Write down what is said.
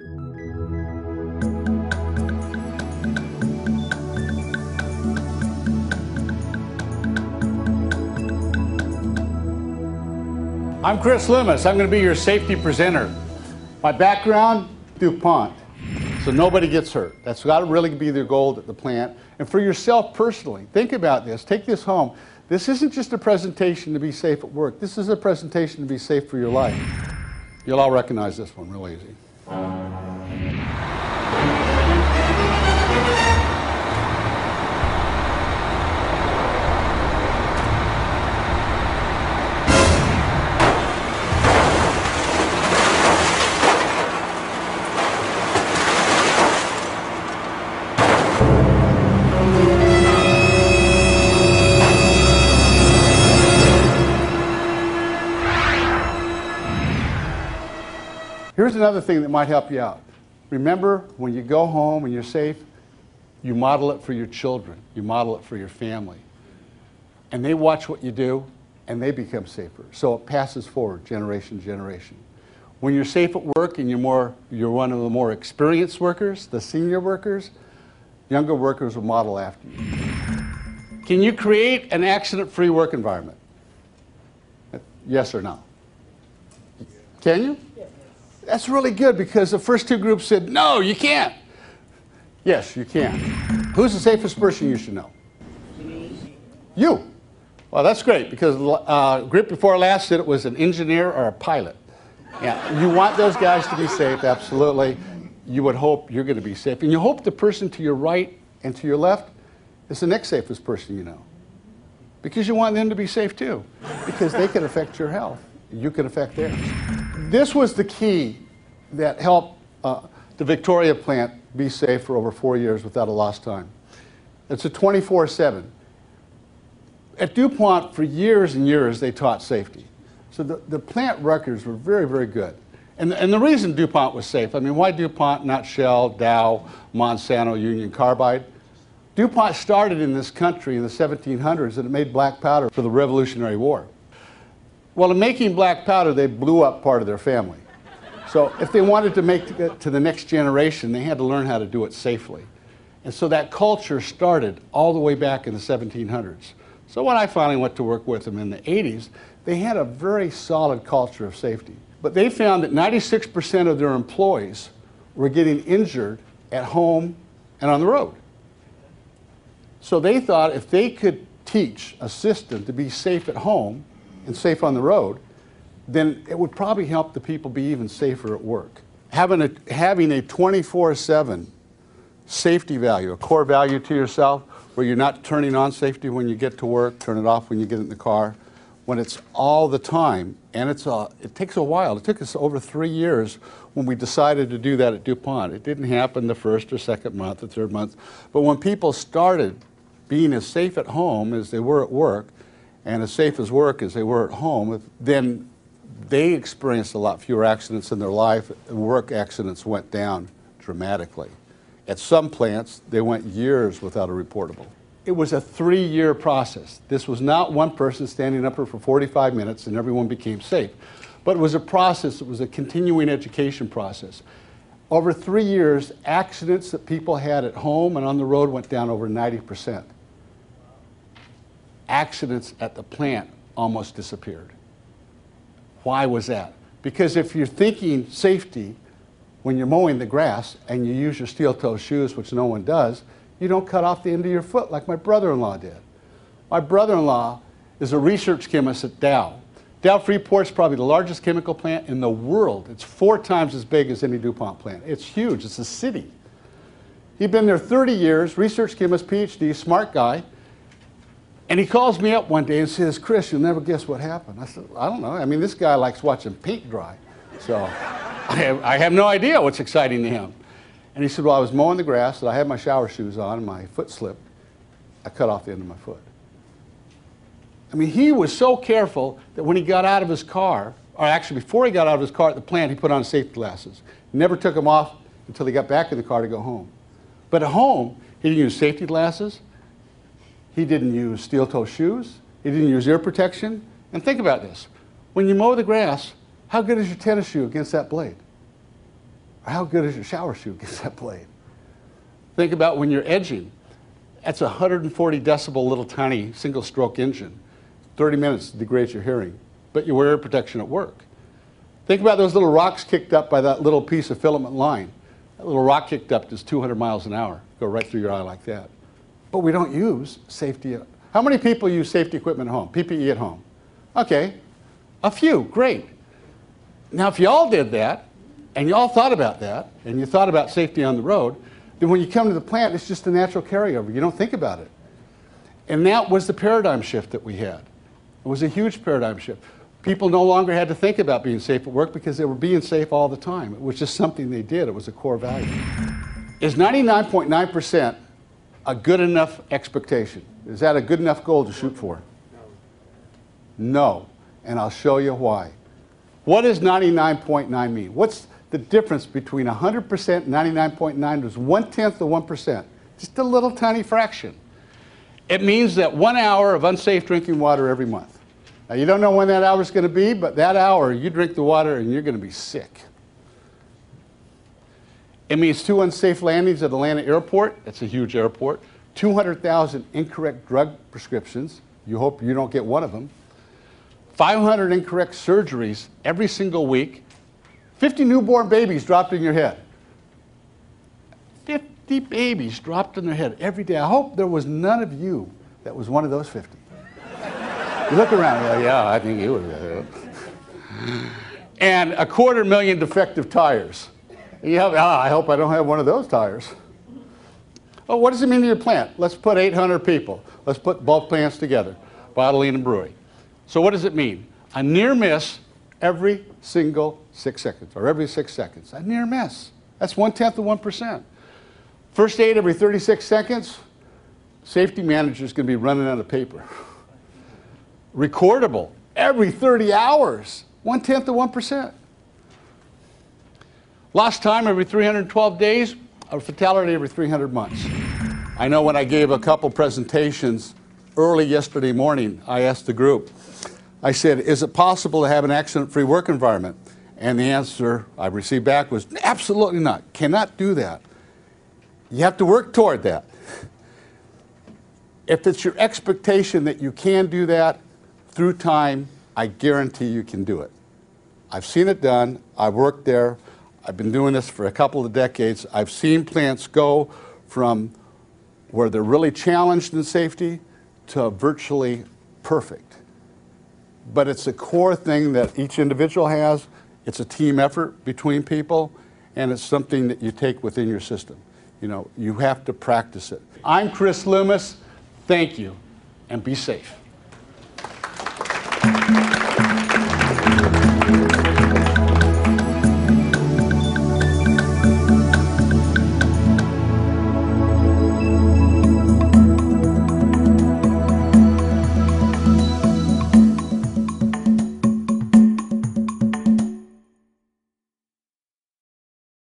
I'm Chris Loomis. I'm going to be your safety presenter. My background, DuPont. So nobody gets hurt. That's got to really be their goal at the plant. And for yourself personally, think about this. Take this home. This isn't just a presentation to be safe at work. This is a presentation to be safe for your life. You'll all recognize this one real easy. Here's another thing that might help you out. Remember, when you go home and you're safe, you model it for your children. You model it for your family. And they watch what you do, and they become safer. So it passes forward generation to generation. When you're safe at work and you're one of the more experienced workers, the senior workers, younger workers will model after you. Can you create an accident-free work environment? Yes or no? Can you? That's really good because the first two groups said, no, you can't. Yes, you can. Who's the safest person you should know? You. Well, that's great because group before last said it was an engineer or a pilot. Yeah, you want those guys to be safe, absolutely. You would hope you're going to be safe. And you hope the person to your right and to your left is the next safest person you know. Because you want them to be safe too. Because they can affect your health. You can affect theirs. This was the key that helped the Victoria plant be safe for over 4 years without a lost time. It's a 24/7. At DuPont, for years and years, they taught safety. So the plant records were very, very good. And the reason DuPont was safe, I mean, why DuPont, not Shell, Dow, Monsanto, Union Carbide? DuPont started in this country in the 1700s and it made black powder for the Revolutionary War. Well, in making black powder, they blew up part of their family. So if they wanted to make it to the next generation, they had to learn how to do it safely. And so that culture started all the way back in the 1700s. So when I finally went to work with them in the 80s, they had a very solid culture of safety. But they found that 96% of their employees were getting injured at home and on the road. So they thought if they could teach a system to be safe at home and safe on the road, then it would probably help the people be even safer at work. Having a 24/7 safety value, a core value to yourself, where you're not turning on safety when you get to work, turn it off when you get in the car, when it's all the time, and it takes a while. It took us over 3 years when we decided to do that at DuPont. It didn't happen the first or second month or third month, but when people started being as safe at home as they were at work, and as safe as work as they were at home, then they experienced a lot fewer accidents in their life. Work accidents went down dramatically. At some plants, they went years without a reportable. It was a 3-year process. This was not one person standing up for 45 minutes and everyone became safe. But it was a process, it was a continuing education process. Over 3 years, accidents that people had at home and on the road went down over 90%. Accidents at the plant almost disappeared. Why was that? Because if you're thinking safety when you're mowing the grass and you use your steel-toe shoes, which no one does, you don't cut off the end of your foot like my brother-in-law did. My brother-in-law is a research chemist at Dow. Dow Freeport's probably the largest chemical plant in the world. It's 4 times as big as any DuPont plant. It's huge. It's a city. He'd been there 30 years, research chemist, PhD, smart guy. And he calls me up one day and says, Chris, you'll never guess what happened. I said, I don't know. I mean, this guy likes watching paint dry. So I have no idea what's exciting to him. And he said, well, I was mowing the grass, and I had my shower shoes on, and my foot slipped. I cut off the end of my foot. I mean, he was so careful that when he got out of his car, or actually before he got out of his car at the plant, he put on safety glasses. He never took them off until he got back in the car to go home. But at home, he didn't use safety glasses. He didn't use steel-toe shoes. He didn't use ear protection. And think about this. When you mow the grass, how good is your tennis shoe against that blade? How good is your shower shoe against that blade? Think about when you're edging. That's a 140 decibel little tiny single stroke engine. 30 minutes degrades your hearing, but you wear ear protection at work. Think about those little rocks kicked up by that little piece of filament line. That little rock kicked up is 200 miles an hour, go right through your eye like that. But we don't use safety. How many people use safety equipment at home, PPE at home? Okay, a few, great. Now if you all did that, and you all thought about that, and you thought about safety on the road, then when you come to the plant, it's just a natural carryover. You don't think about it. And that was the paradigm shift that we had. It was a huge paradigm shift. People no longer had to think about being safe at work because they were being safe all the time. It was just something they did. It was a core value. Is 99.9% a good enough expectation? Is that a good enough goal to shoot for? No. And I'll show you why. What does 99.9 mean? What's the difference between 100% and 99.9 is 1/10 of 1%. Just a little tiny fraction. It means that 1 hour of unsafe drinking water every month. Now you don't know when that hour is going to be, but that hour you drink the water and you're going to be sick. It means 2 unsafe landings at Atlanta Airport. That's a huge airport. 200,000 incorrect drug prescriptions. You hope you don't get one of them. 500 incorrect surgeries every single week. 50 newborn babies dropped in your head. 50 babies dropped in their head every day. I hope there was none of you that was one of those 50. You look around, you're like, yeah, I think you were. And 250,000 defective tires. You have, I hope I don't have one of those tires. Oh, what does it mean to your plant? Let's put 800 people. Let's put both plants together, bottling and brewing. So what does it mean? A near miss every single 6 seconds, or every 6 seconds. A near miss. That's 1/10 of 1%. First aid every 36 seconds. Safety manager's going to be running out of paper. Recordable every 30 hours. 1/10 of 1%. Lost time every 312 days, or fatality every 300 months. I know when I gave a couple presentations early yesterday morning, I asked the group, I said, is it possible to have an accident-free work environment? And the answer I received back was, absolutely not. Cannot do that. You have to work toward that. If it's your expectation that you can do that through time, I guarantee you can do it. I've seen it done. I've worked there. I've been doing this for a couple of decades. I've seen plants go from where they're really challenged in safety to virtually perfect. But it's a core thing that each individual has. It's a team effort between people, and it's something that you take within your system. You know, you have to practice it. I'm Chris Loomis. Thank you, and be safe.